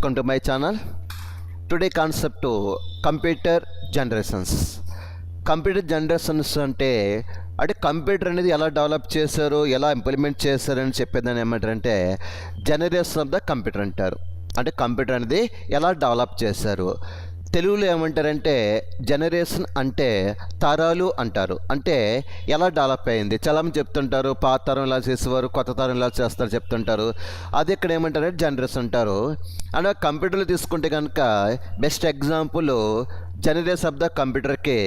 Welcome to my channel. Today concept computer generations. Computer generations అంటే computer అనేది ఎలా develop చేశారు, ఎలా ఇంప్లిమెంట్ చేశారని చెప్పేదాన్ని ఏమంటారంటే జనరేషన్ ఆఫ్ ద కంప్యూటర్ అంటారు. అంటే కంప్యూటర్ అనేది ఎలా డెవలప్ చేశారు. తెలుగులో ఏమంటారంటే జనరేషన్ అంటే తరాలు అంటారు. అంటే ఎలా డెవలప్ అయింది. చాలామంది చెప్తుంటారు పాత తరం ఇలా చేసేవారు, కొత్త తరం ఇలా చేస్తారు చెప్తుంటారు. అది ఇక్కడ ఏమంటారంటే జనరేషన్ అంటారు. అండ్ కంప్యూటర్లు తీసుకుంటే కనుక best example generation of the కంప్యూటర్కి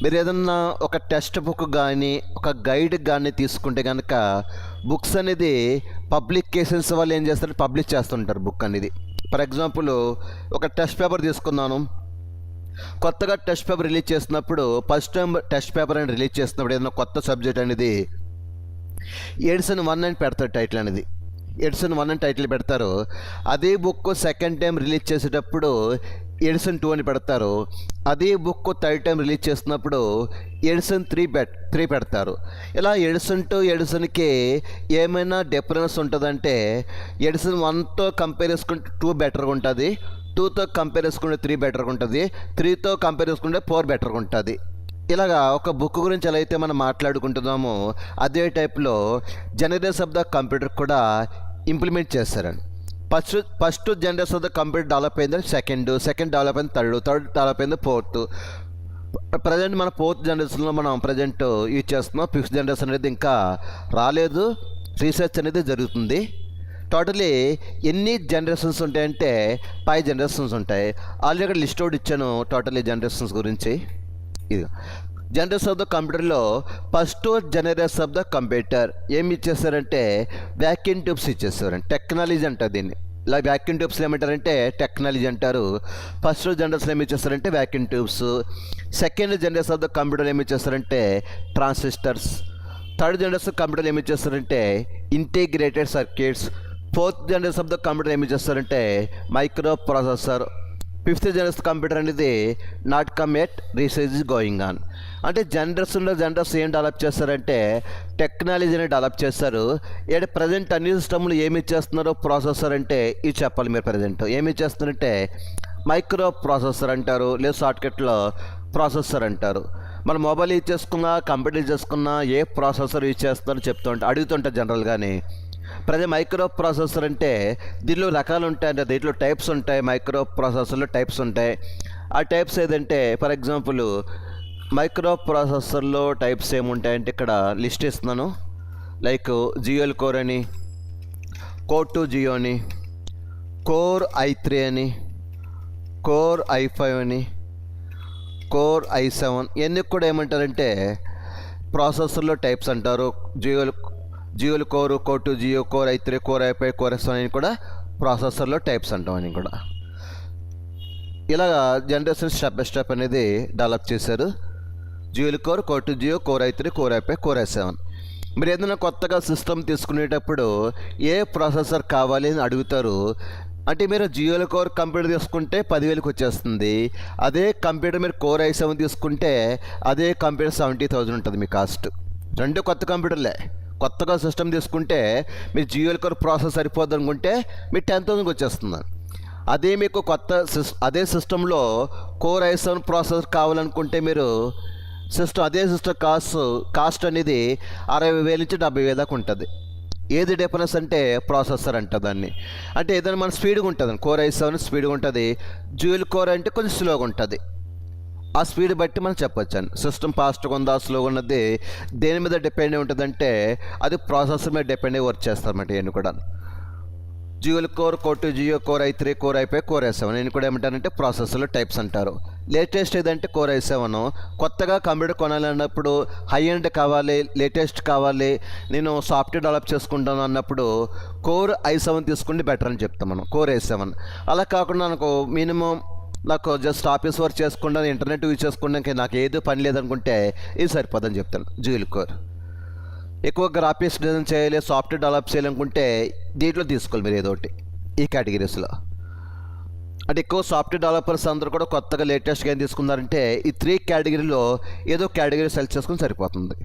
మీరు ఏదన్నా ఒక టెక్స్ట్ బుక్ కానీ ఒక గైడ్ కానీ తీసుకుంటే కనుక బుక్స్ అనేది పబ్లికేషన్స్ వాళ్ళు ఏం చేస్తారు, పబ్లిష్ చేస్తుంటారు బుక్ అనేది. ఫర్ ఎగ్జాంపుల్ ఒక టెస్ట్ పేపర్ తీసుకున్నాను. కొత్తగా టెస్ట్ పేపర్ రిలీజ్ చేసినప్పుడు ఫస్ట్ టైం టెస్ట్ పేపర్ అని రిలీజ్ చేసినప్పుడు ఏదైనా కొత్త సబ్జెక్ట్ అనేది ఎడిషన్ 1 అని పెడతారు టైటిల్ అనేది. ఎడిషన్ 1 అని టైటిల్ పెడతారు. అదే బుక్ సెకండ్ టైం రిలీజ్ చేసేటప్పుడు ఎడిషన్ 2 అని పెడతారు. అదే బుక్ థర్డ్ టైం రిలీజ్ చేసినప్పుడు ఎడిషన్ 3 పెడతారు. ఇలా ఎడిషన్ 2 ఎడిషన్కి ఏమైనా డిఫరెన్స్ ఉంటుందంటే ఎడిషన్ 1తో కంపేర్ చేసుకుంటే 2 బెటర్గా ఉంటుంది, 2తో కంపేర్ చేసుకుంటే 3 బెటర్గా ఉంటుంది, 3తో కంపేర్ చేసుకుంటే 4 బెటర్గా ఉంటుంది. ఇలాగా ఒక బుక్ గురించి ఎలా అయితే మనం మాట్లాడుకుంటున్నామో అదే టైప్లో జనరేషన్ ఆఫ్ ద కంప్యూటర్ కూడా ఇంప్లిమెంట్ చేస్తారండి. First generation of the computer develop అయింది సెకండ్ డెవలప్ అయింది థర్డ్ డెవలప్ అయింది ఫోర్త్. ప్రజెంట్ మన 4th జనరేషన్లో మనం ప్రజెంట్ యూజ్ చేస్తున్నాం. 5th జనరేషన్ అనేది ఇంకా రాలేదు, రీసెర్చ్ అనేది జరుగుతుంది. టోటలీ ఎన్ని జనరేషన్స్ ఉంటాయంటే 5 జనరేషన్స్ ఉంటాయి. ఆల్రెడీ ఇక్కడ లిస్ట్ అవుట్ ఇచ్చాను టోటలీ జనరేషన్స్ గురించి. ఇది జనరేషన్ ఆఫ్ ద కంప్యూటర్లో first generation of the computer ఏమి ఇచ్చేస్తారంటే వ్యాక్యూమ్ ట్యూబ్స్ ఇచ్చేస్తారండి. టెక్నాలజీ అంటారు దీన్ని. ఇలా వ్యాక్యూమ్ ట్యూబ్స్ ఏమంటారంటే టెక్నాలజీ అంటారు. ఫస్ట్ జనరేషన్ ఏమి ఇచ్చేస్తారంటే vacuum tubes. Second generation of the computer ఏమి ఇచ్చేస్తారంటే ట్రాన్సిస్టర్స్. థర్డ్ జనరేషన్ కంప్యూటర్ ఏమి ఇచ్చేస్తారంటే integrated circuits. 4th generation of the computer ఏమి చేస్తారంటే microprocessor. 5th generation computer అనేది not come at research is going on. అంటే జనరేషన్ ఏం develop చేస్తారంటే టెక్నాలజీని డెవలప్ చేస్తారు. ప్రజెంట్ అన్ని సిస్టమ్లు ఏమి చేస్తున్నారో ప్రాసెసర్ అంటే ఇది చెప్పాలి. మీరు ప్రజెంట్ ఏమి చేస్తున్నారంటే మైక్రో ప్రాసెసర్ అంటారు, లేదా షార్ట్కట్లో ప్రాసెసర్ అంటారు. మన మొబైల్ యూజ్ చేసుకున్నా కంప్యూటర్ యూజ్ చేసుకున్నా ఏ ప్రాసెసర్ యూజ్ చేస్తున్నారో అడుగుతుంటారు జనరల్గానే. ప్రజెంట్ మైక్రో ప్రాసెసర్ అంటే దీనిలో రకాలు ఉంటాయి, అంటే దీంట్లో టైప్స్ ఉంటాయి. మైక్రో ప్రాసెసర్లో టైప్స్ ఉంటాయి. ఆ టైప్స్ ఏదంటే ఫర్ ఎగ్జాంపుల్ మైక్రో ప్రాసెసర్లో టైప్స్ ఏముంటాయంటే ఇక్కడ లిస్ట్ ఇస్తున్నాను. లైక్ జియోల్ కోర్ అని, కోర్ 2 జియో అని, కోర్ i3 అని, కోర్ i5 అని, కోర్ i7 ఇవన్నీ కూడా ఏమంటారంటే ప్రాసెసర్లో టైప్స్ అంటారు. Dual core, core 2 duo, core i3, core i5, core s1 అని కూడా ప్రాసెసర్లో టైప్స్ అంటాం అని కూడా. ఇలాగా జనరేషన్ స్టెప్ బై స్టెప్ అనేది డెవలప్ చేశారు. Dual core, core 2 duo, core i3, core i5, core s7. మీరు ఏదైనా కొత్తగా సిస్టమ్ తీసుకునేటప్పుడు ఏ ప్రాసెసర్ కావాలి అని అడుగుతారు. అంటే మీరు జియోల్ కోర్ కంప్యూటర్ తీసుకుంటే 10,000కి వచ్చేస్తుంది. అదే కంప్యూటర్ మీరు కోర్ i7 తీసుకుంటే అదే కంప్యూటర్ 70,000 ఉంటుంది మీ కాస్ట్. రెండు కొత్త కంప్యూటర్లే. కొత్తగా సిస్టమ్ తీసుకుంటే మీరు జియోల్ కోర్ ప్రాసెస్ సరిపోద్ది అనుకుంటే మీరు 10,000కి వచ్చేస్తుంది. అదే మీకు అదే సిస్టంలో కోర్ i7 ప్రాసెసర్ కావాలనుకుంటే మీరు అదే సిస్టమ్ కాస్ట్ అనేది 60,000 నుంచి 70,000 దాకా ఉంటుంది. ఏది డిఫరెన్స్ అంటే ప్రాసెసర్ అంట దాన్ని. అంటే ఏదైనా మన స్పీడ్గా ఉంటుంది. కోర్ i7 స్పీడ్గా ఉంటుంది, జియోల్ కోర్ అంటే కొంచెం స్లోగా ఉంటుంది. ఆ స్పీడ్ బట్టి మనం చెప్పొచ్చు. సిస్టమ్ ఫాస్ట్గా ఉందా స్లోగా ఉన్నది దేని మీద డిపెండ్ అయి ఉంటుందంటే అది ప్రాసెసర్ మీద డిపెండ్ అయ్యి వర్క్ చేస్తారన్నమాట. ఇవన్నీ కూడా dual core, core 2 duo, core i3, core i5, core s7 నేను కూడా ఏమంటారంటే ప్రాసెసర్లో టైప్స్ అంటారు. లేటెస్ట్ ఏదంటే కోర్ i7. కొత్తగా కంప్యూటర్ కొనాలన్నప్పుడు హై ఎండ్ కావాలి, లేటెస్ట్ కావాలి, నేను సాఫ్ట్వేర్ డెవలప్ చేసుకుంటాను అన్నప్పుడు కోర్ i7 తీసుకుంటే బెటర్ అని చెప్తాం మనం, కోర్ i7. అలా కాకుండా నాకు జస్ట్ ఆఫీస్ వర్క్ చేసుకుంటాను, ఇంటర్నెట్ యూజ్ చేసుకుంటానికి నాకు ఏదో పని లేదనుకుంటే ఇది సరిపోదని చెప్తాను. జియోల్ కోర్ ఎక్కువ గ్రాఫిక్స్ డిజైన్ చేయాలి, సాఫ్ట్వేర్ డెవలప్ చేయాలనుకుంటే దీంట్లో తీసుకోవాలి మీరు ఏదో ఒకటి ఈ కేటగిరీస్లో. అంటే ఎక్కువ సాఫ్ట్వేర్ డెవలపర్స్ అందరూ కూడా కొత్తగా లేటెస్ట్గా ఏం తీసుకున్నారంటే ఈ 3 కేటగిరీలో ఏదో కేటగిరీ సెలెక్ట్ చేసుకుని సరిపోతుంది.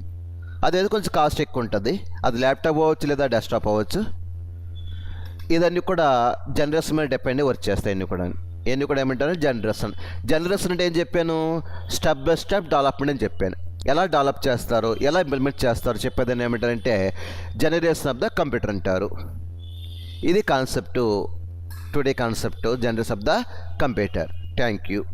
అదేదో కొంచెం కాస్ట్ ఎక్కువ ఉంటుంది. అది ల్యాప్టాప్ అవ్వచ్చు లేదా డెస్క్టాప్ అవ్వచ్చు. ఇదన్నీ కూడా జనరేషన్ మీద డిపెండ్ వర్క్ చేస్తాయి. ఇవన్నీ కూడా ఏమంటారు జనరేషన్ అంటే ఏం చెప్పాను, స్టెప్ బై స్టెప్ డెవలప్మెంట్ అని చెప్పాను. ఎలా డెవలప్ చేస్తారు, ఎలా ఇంప్లిమెంట్ చేస్తారు చెప్పేదాన్ని ఏమంటారంటే జనరేషన్ ఆఫ్ ద కంప్యూటర్ అంటారు. ఇది concept, today concept generation of the computer. Thank you.